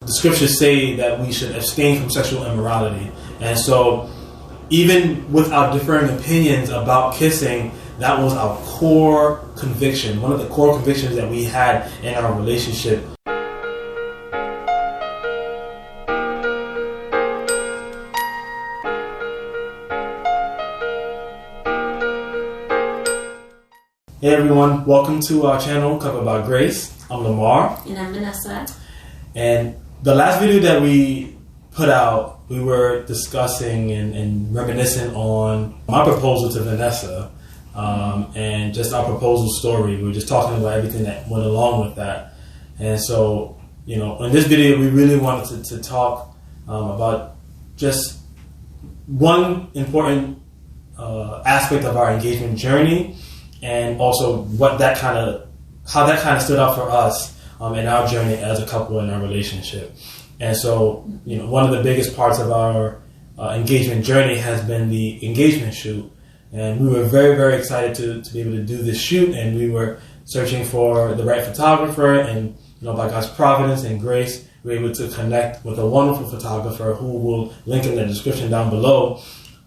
the scriptures say that we should abstain from sexual immorality. And so even with our differing opinions about kissing, that was our core conviction, one of the core convictions that we had in our relationship. Hey everyone, welcome to our channel, Covered by Grace. I'm Lamar. And I'm Vanessa. And the last video that we put out, we were discussing and reminiscing on my proposal to Vanessa and just our proposal story. We were just talking about everything that went along with that. And so, you know, in this video, we really wanted to talk about just one important aspect of our engagement journey, and also how that kind of stood out for us in our journey as a couple in our relationship. And so, you know, one of the biggest parts of our engagement journey has been the engagement shoot. And we were very, very excited to be able to do this shoot, and we were searching for the right photographer, and, you know, by God's providence and grace, we were able to connect with a wonderful photographer who will link in the description down below.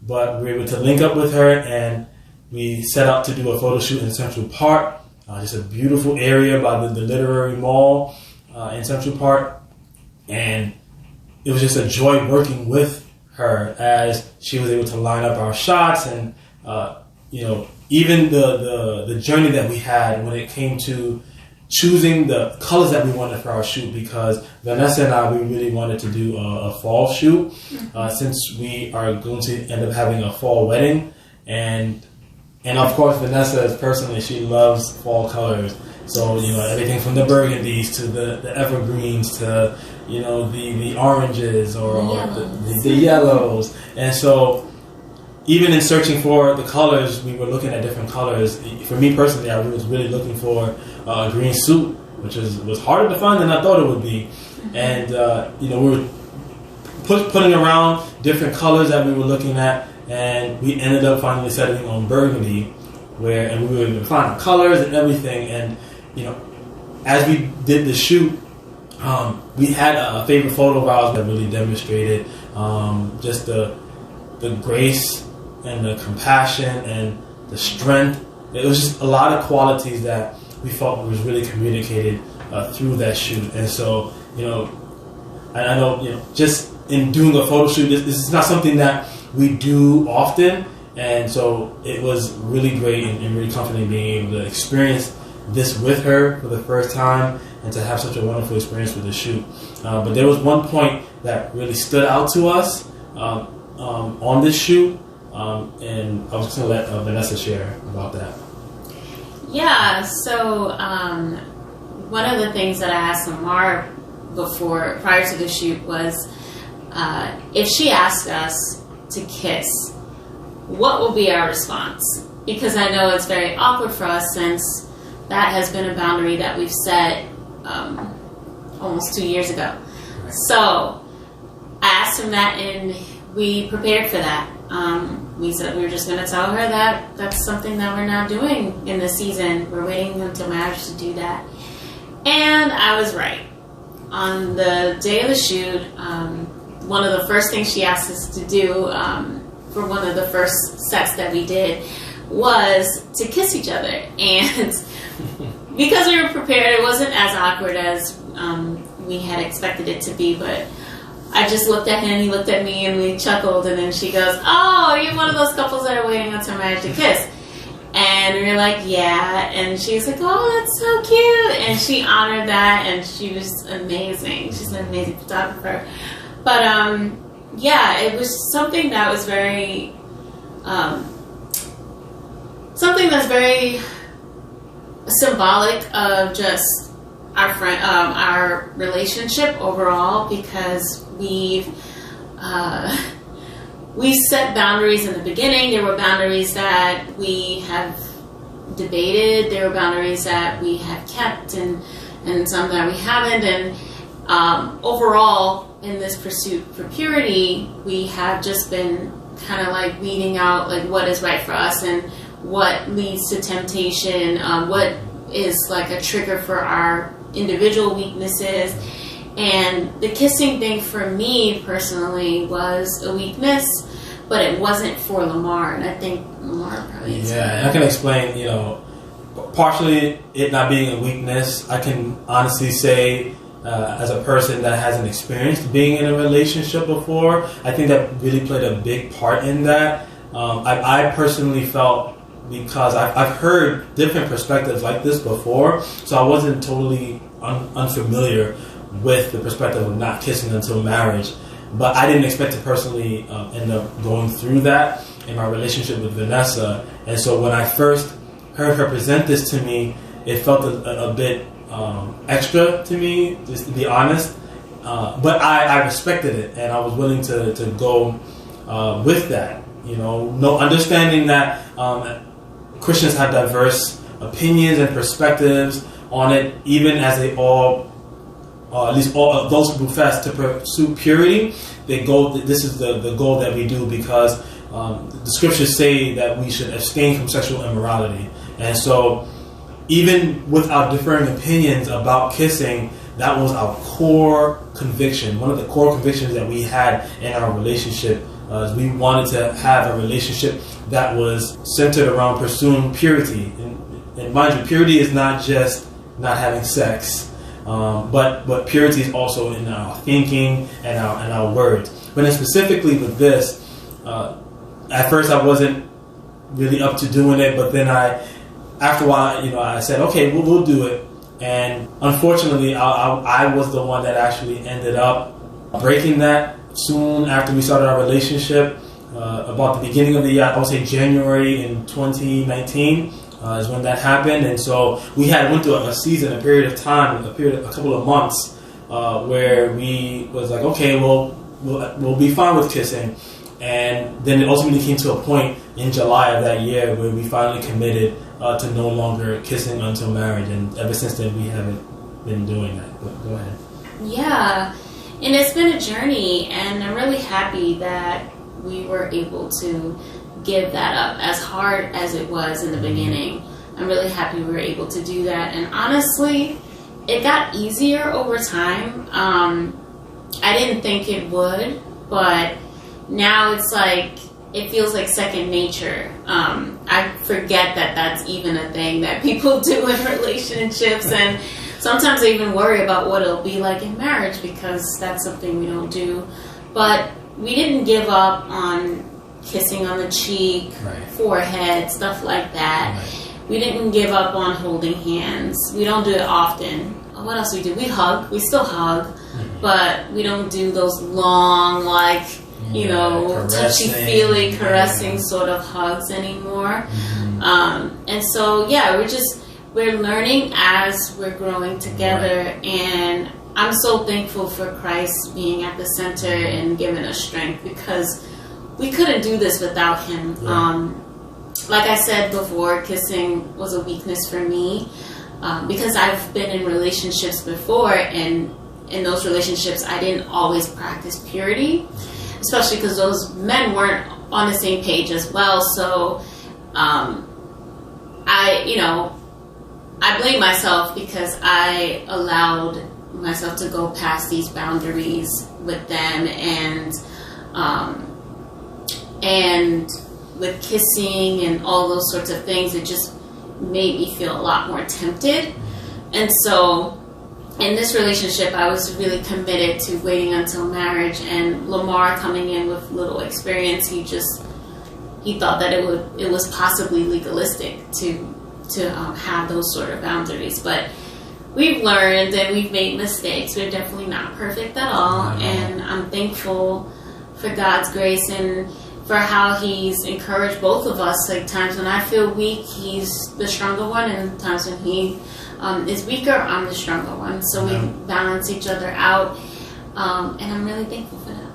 But we were able to link up with her, and we set out to do a photo shoot in Central Park, just a beautiful area by the Literary Mall in Central Park. And it was just a joy working with her as she was able to line up our shots, and you know, even the journey that we had when it came to choosing the colors that we wanted for our shoot, because Vanessa and I, we really wanted to do a fall shoot since we are going to end up having a fall wedding. And of course, Vanessa, personally, she loves fall colors. So, you know, everything from the burgundies to the evergreens to, you know, the oranges or the yellows. And so, even in searching for the colors, we were looking at different colors. For me personally, I was really looking for a green suit, which was harder to find than I thought it would be. And, you know, we were putting around different colors that we were looking at. And we ended up finally settling on burgundy, and we were able to find the colors and everything. And, you know, as we did the shoot, we had a favorite photo of ours that really demonstrated just the grace and the compassion and the strength. It was just a lot of qualities that we felt was really communicated through that shoot. And so, you know, I know, you know, just in doing a photo shoot, this is not something that we do often, and so it was really great and really comforting being able to experience this with her for the first time and to have such a wonderful experience with the shoot. But there was one point that really stood out to us on this shoot, and I was just going to let Vanessa share about that. Yeah, so one of the things that I asked Lamar prior to the shoot was if she asked us to kiss, what will be our response? Because I know it's very awkward for us, since that has been a boundary that we've set almost 2 years ago. Right. So I asked him that, and we prepared for that. We said we were just going to tell her that that's something that we're not doing in this season. We're waiting until marriage to do that. And I was right. On the day of the shoot, one of the first things she asked us to do for one of the first sets that we did was to kiss each other. And because we were prepared, it wasn't as awkward as we had expected it to be. But I just looked at him, he looked at me, and we chuckled. And then she goes, "Oh, you're one of those couples that are waiting until marriage to kiss." And we were like, "Yeah." And she was like, "Oh, that's so cute." And she honored that, and she was amazing. She's an amazing photographer. But, yeah, it was something that was very, something that's very symbolic of just our relationship overall, because we set boundaries in the beginning. There were boundaries that we have debated. There were boundaries that we have kept, and some that we haven't. And overall, in this pursuit for purity, we have just been kind of like weeding out like what is right for us and what leads to temptation, what is like a trigger for our individual weaknesses. And the kissing thing for me personally was a weakness, but it wasn't for Lamar, and I think Lamar probably is. Yeah, and I can explain, partially it not being a weakness. I can honestly say, as a person that hasn't experienced being in a relationship before, I think that really played a big part in that. I personally felt, because I've heard different perspectives like this before, so I wasn't totally unfamiliar with the perspective of not kissing until marriage. But I didn't expect to personally end up going through that in my relationship with Vanessa. And so when I first heard her present this to me, it felt a bit extra to me, just to be honest. But I respected it, and I was willing to go with that. No understanding that Christians have diverse opinions and perspectives on it, even as they all, at least all those who profess to pursue purity, they go. This is the goal that we do, because the scriptures say that we should abstain from sexual immorality. And so, even with our differing opinions about kissing, that was our core conviction. One of the core convictions that we had in our relationship is we wanted to have a relationship that was centered around pursuing purity. And mind you, purity is not just not having sex, but purity is also in our thinking and our words. But then specifically with this, at first I wasn't really up to doing it, but then after a while, I said, okay, we'll do it. And unfortunately, I was the one that actually ended up breaking that soon after we started our relationship. About the beginning of the year, I would say January in 2019 is when that happened. And so we went through a season, a period of time, a couple of months where we was like, okay, we'll be fine with kissing. And then it ultimately came to a point in July of that year where we finally committed to no longer kissing until marriage. And ever since then, we haven't been doing that. But go ahead. Yeah, and it's been a journey, and I'm really happy that we were able to give that up, as hard as it was in the beginning. I'm really happy we were able to do that. And honestly, it got easier over time. I didn't think it would, but now it's like, it feels like second nature. I forget that that's even a thing that people do in relationships, and sometimes I even worry about what it'll be like in marriage, because that's something we don't do. But we didn't give up on kissing on the cheek, right, forehead, stuff like that. Right. We didn't give up on holding hands. We don't do it often. What else we do? We hug. We still hug, but we don't do those long, touchy-feely, caressing sort of hugs anymore. And so, yeah, we're learning as we're growing together. Right. And I'm so thankful for Christ being at the center and giving us strength, because we couldn't do this without him. Yeah. Like I said before, kissing was a weakness for me, because I've been in relationships before, and in those relationships I didn't always practice purity, especially because those men weren't on the same page as well. So I blame myself, because I allowed myself to go past these boundaries with them, and with kissing and all those sorts of things, it just made me feel a lot more tempted. And so in this relationship, I was really committed to waiting until marriage. And Lamar, coming in with little experience, he thought that it was possibly legalistic to have those sort of boundaries. But we've learned and we've made mistakes. We're definitely not perfect at all. And I'm thankful for God's grace and for how he's encouraged both of us. Like, times when I feel weak, he's the stronger one, and times when he is weaker, I'm the stronger one. So we balance each other out, and I'm really thankful for that.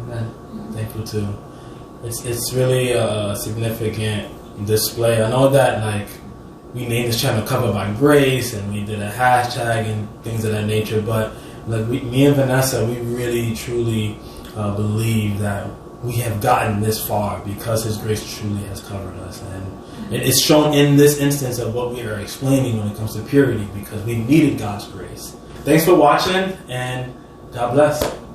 Amen. Thankful too. It's really a significant display. I know that we named this channel Covered by Grace, and we did a hashtag and things of that nature. But me and Vanessa, we really truly believe that we have gotten this far because his grace truly has covered us. And it's shown in this instance of what we are explaining when it comes to purity, because we needed God's grace. Thanks for watching, and God bless.